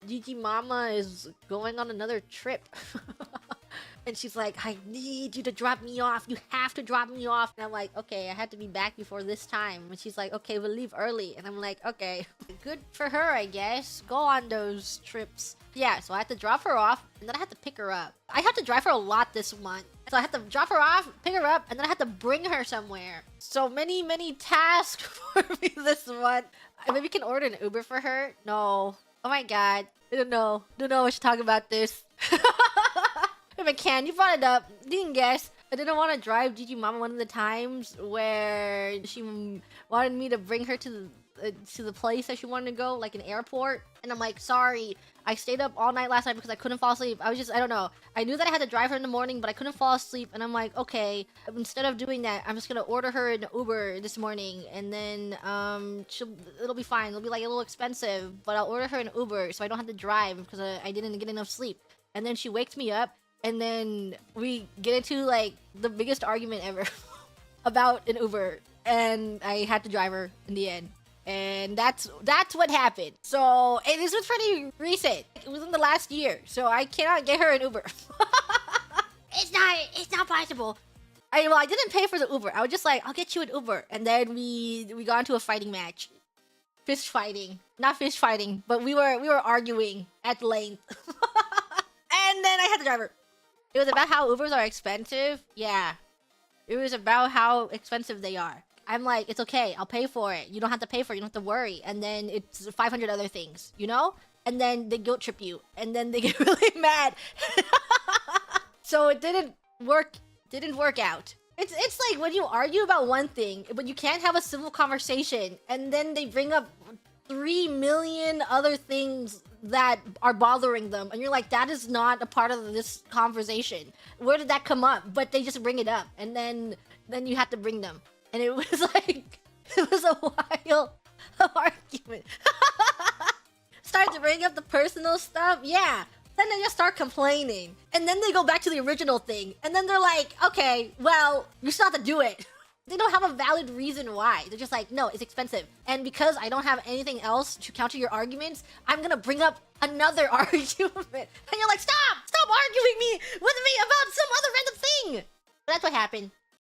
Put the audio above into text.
GigiMama is going on another trip. And she's like, I need you to drop me off. You have to drop me off. And I'm like, okay, I had to be back before this time. And she's like, okay, we'll leave early. And I'm like, okay, good for her, I guess. Go on those trips. Yeah, so I had to drop her off, and then I had to pick her up. I had to drive her a lot this month. So I had to drop her off, pick her up, and then I had to bring her somewhere. So many tasks for me this month. Maybe we can order an Uber for her? No. Oh my god. I don't know. Don't know what to talk about this. If I can, you brought it up. Didn't guess. I didn't want to drive GigiMama one of the times where she wanted me to bring her to the place that she wanted to go, like an airport. And I'm like, sorry, I stayed up all night last night because I couldn't fall asleep. I don't know. I knew that I had to drive her in the morning, but I couldn't fall asleep. And I'm like, okay, instead of doing that, I'm just gonna order her an Uber this morning, and then it'll be fine. It'll be like a little expensive, but I'll order her an Uber so I don't have to drive because I didn't get enough sleep. And then she wakes me up, and then we get into like the biggest argument ever about an Uber, and I had to drive her in the end. And that's what happened. So, and this was pretty recent. It was in the last year, so I cannot get her an Uber. It's not possible. I didn't pay for the Uber. I was just like, I'll get you an Uber, and then we got into a fighting match, fist fighting, not fist fighting, but we were arguing at length. And then I had to drive her. It was about how Ubers are expensive. Yeah, it was about how expensive they are. I'm like, it's okay, I'll pay for it. You don't have to pay for it, you don't have to worry. And then it's 500 other things, you know? And then they guilt trip you. And then they get really mad. So it didn't work out. It's like when you argue about one thing, but you can't have a civil conversation. And then they bring up 3 million other things that are bothering them. And you're like, that is not a part of this conversation. Where did that come up? But they just bring it up. And then you have to bring them. And it was like, it was a wild argument. Start to bring up the personal stuff, yeah. Then they just start complaining. And then they go back to the original thing. And then they're like, okay, well, you still have to do it. They don't have a valid reason why. They're just like, no, it's expensive. And because I don't have anything else to counter your arguments, I'm gonna bring up another argument. And you're like, stop arguing with me about some other random thing. That's what happened.